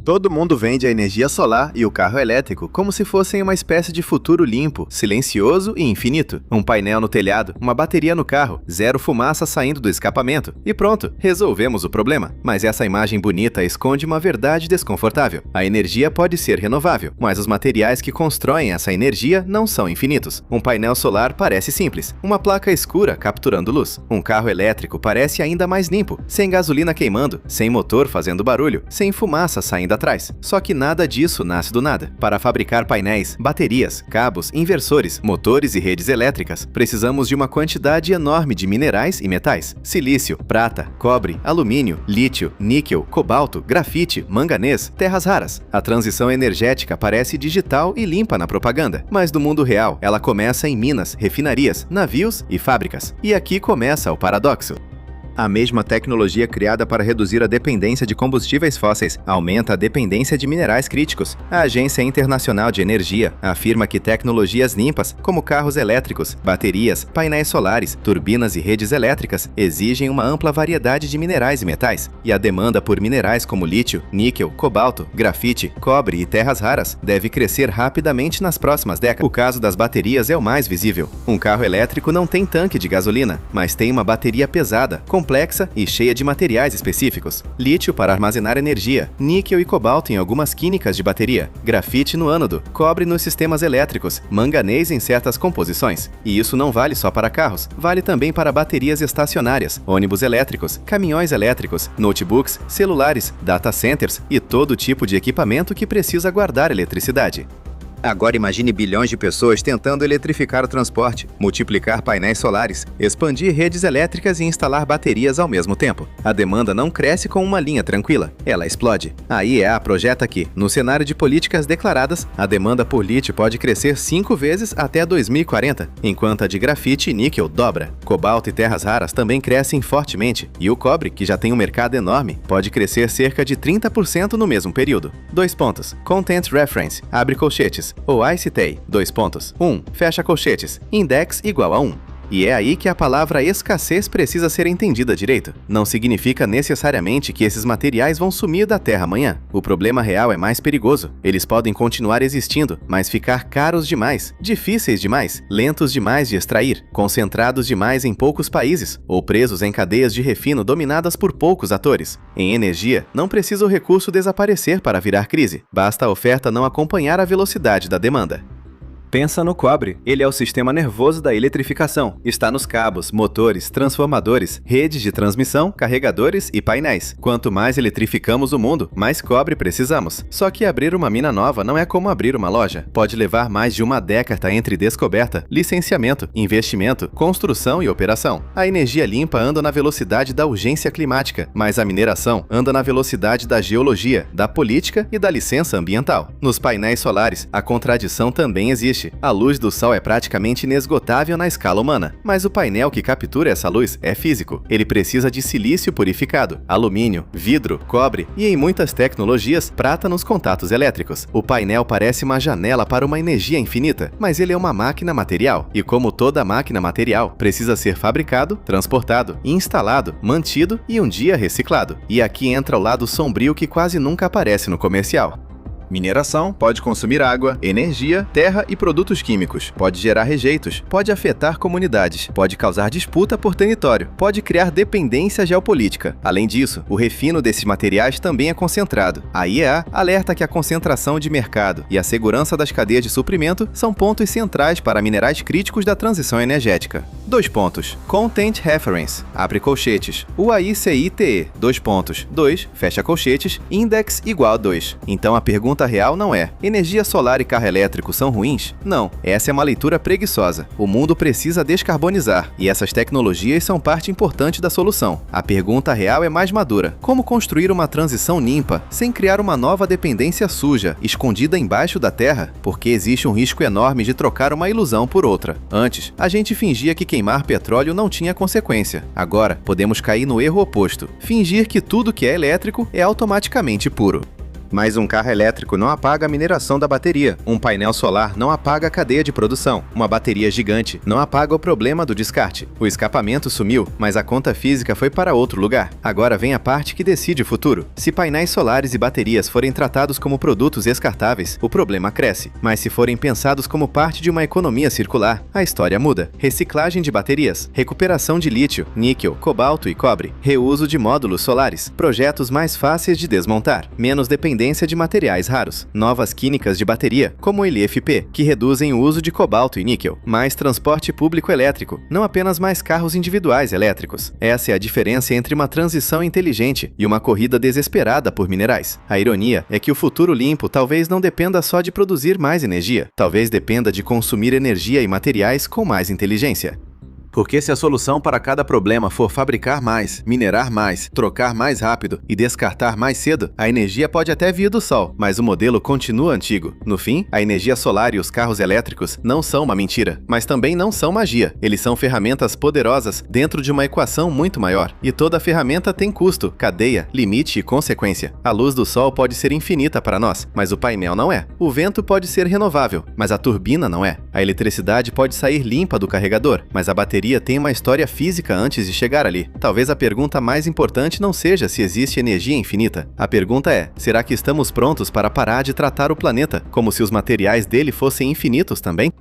Todo mundo vende a energia solar e o carro elétrico como se fossem uma espécie de futuro limpo, silencioso e infinito. Um painel no telhado, uma bateria no carro, zero fumaça saindo do escapamento. E pronto, resolvemos o problema. Mas essa imagem bonita esconde uma verdade desconfortável. A energia pode ser renovável, mas os materiais que constroem essa energia não são infinitos. Um painel solar parece simples, uma placa escura capturando luz. Um carro elétrico parece ainda mais limpo, sem gasolina queimando, sem motor fazendo barulho, sem fumaça saindo atrás. Só que nada disso nasce do nada. Para fabricar painéis, baterias, cabos, inversores, motores e redes elétricas, precisamos de uma quantidade enorme de minerais e metais. Silício, prata, cobre, alumínio, lítio, níquel, cobalto, grafite, manganês, terras raras. A transição energética parece digital e limpa na propaganda, mas no mundo real, ela começa em minas, refinarias, navios e fábricas. E aqui começa o paradoxo. A mesma tecnologia criada para reduzir a dependência de combustíveis fósseis aumenta a dependência de minerais críticos. A Agência Internacional de Energia afirma que tecnologias limpas, como carros elétricos, baterias, painéis solares, turbinas e redes elétricas, exigem uma ampla variedade de minerais e metais, e a demanda por minerais como lítio, níquel, cobalto, grafite, cobre e terras raras deve crescer rapidamente nas próximas décadas. O caso das baterias é o mais visível. Um carro elétrico não tem tanque de gasolina, mas tem uma bateria pesada, complexa e cheia de materiais específicos. Lítio para armazenar energia, níquel e cobalto em algumas químicas de bateria, grafite no ânodo, cobre nos sistemas elétricos, manganês em certas composições. E isso não vale só para carros, vale também para baterias estacionárias, ônibus elétricos, caminhões elétricos, notebooks, celulares, data centers e todo tipo de equipamento que precisa guardar eletricidade. Agora imagine bilhões de pessoas tentando eletrificar o transporte, multiplicar painéis solares, expandir redes elétricas e instalar baterias ao mesmo tempo. A demanda não cresce com uma linha tranquila, ela explode. A IEA projeta que, no cenário de políticas declaradas, a demanda por lítio pode crescer 5 vezes até 2040, enquanto a de grafite e níquel dobra. Cobalto e terras raras também crescem fortemente, e o cobre, que já tem um mercado enorme, pode crescer cerca de 30% no mesmo período. 2 pontos. Content Reference, abre colchetes. Ou ICT, 2 pontos. 1. Fecha colchetes. Index igual a 1. E é aí que a palavra escassez precisa ser entendida direito. Não significa necessariamente que esses materiais vão sumir da Terra amanhã. O problema real é mais perigoso. Eles podem continuar existindo, mas ficar caros demais, difíceis demais, lentos demais de extrair, concentrados demais em poucos países, ou presos em cadeias de refino dominadas por poucos atores. Em energia, não precisa o recurso desaparecer para virar crise. Basta a oferta não acompanhar a velocidade da demanda. Pensa no cobre. Ele é o sistema nervoso da eletrificação. Está nos cabos, motores, transformadores, redes de transmissão, carregadores e painéis. Quanto mais eletrificamos o mundo, mais cobre precisamos. Só que abrir uma mina nova não é como abrir uma loja. Pode levar mais de uma década entre descoberta, licenciamento, investimento, construção e operação. A energia limpa anda na velocidade da urgência climática, mas a mineração anda na velocidade da geologia, da política e da licença ambiental. Nos painéis solares, a contradição também existe. A luz do sol é praticamente inesgotável na escala humana, mas o painel que captura essa luz é físico. Ele precisa de silício purificado, alumínio, vidro, cobre e, em muitas tecnologias, prata nos contatos elétricos. O painel parece uma janela para uma energia infinita, mas ele é uma máquina material, e como toda máquina material, precisa ser fabricado, transportado, instalado, mantido e um dia reciclado. E aqui entra o lado sombrio que quase nunca aparece no comercial. Mineração pode consumir água, energia, terra e produtos químicos, pode gerar rejeitos, pode afetar comunidades, pode causar disputa por território, pode criar dependência geopolítica. Além disso, o refino desses materiais também é concentrado. A IEA alerta que a concentração de mercado e a segurança das cadeias de suprimento são pontos centrais para minerais críticos da transição energética. 2 pontos. Content Reference, abre colchetes. UAICITE, 2 pontos. 2, fecha colchetes, Index igual a 2. Então a pergunta real não é: energia solar e carro elétrico são ruins? Não, essa é uma leitura preguiçosa. O mundo precisa descarbonizar, e essas tecnologias são parte importante da solução. A pergunta real é mais madura: como construir uma transição limpa, sem criar uma nova dependência suja, escondida embaixo da terra? Porque existe um risco enorme de trocar uma ilusão por outra. Antes, a gente fingia que queimar petróleo não tinha consequência. Agora, podemos cair no erro oposto: fingir que tudo que é elétrico é automaticamente puro. Mas um carro elétrico não apaga a mineração da bateria, um painel solar não apaga a cadeia de produção, uma bateria gigante não apaga o problema do descarte. O escapamento sumiu, mas a conta física foi para outro lugar. Agora vem a parte que decide o futuro. Se painéis solares e baterias forem tratados como produtos descartáveis, o problema cresce. Mas se forem pensados como parte de uma economia circular, a história muda. Reciclagem de baterias, recuperação de lítio, níquel, cobalto e cobre, reuso de módulos solares, projetos mais fáceis de desmontar, menos dependência de materiais raros, novas químicas de bateria, como o LFP, que reduzem o uso de cobalto e níquel, mais transporte público elétrico, não apenas mais carros individuais elétricos. Essa é a diferença entre uma transição inteligente e uma corrida desesperada por minerais. A ironia é que o futuro limpo talvez não dependa só de produzir mais energia, talvez dependa de consumir energia e materiais com mais inteligência. Porque se a solução para cada problema for fabricar mais, minerar mais, trocar mais rápido e descartar mais cedo, a energia pode até vir do sol, mas o modelo continua antigo. No fim, a energia solar e os carros elétricos não são uma mentira, mas também não são magia. Eles são ferramentas poderosas dentro de uma equação muito maior. E toda ferramenta tem custo, cadeia, limite e consequência. A luz do sol pode ser infinita para nós, mas o painel não é. O vento pode ser renovável, mas a turbina não é. A eletricidade pode sair limpa do carregador, mas a bateria tem uma história física antes de chegar ali. Talvez a pergunta mais importante não seja se existe energia infinita. A pergunta é, será que estamos prontos para parar de tratar o planeta como se os materiais dele fossem infinitos também?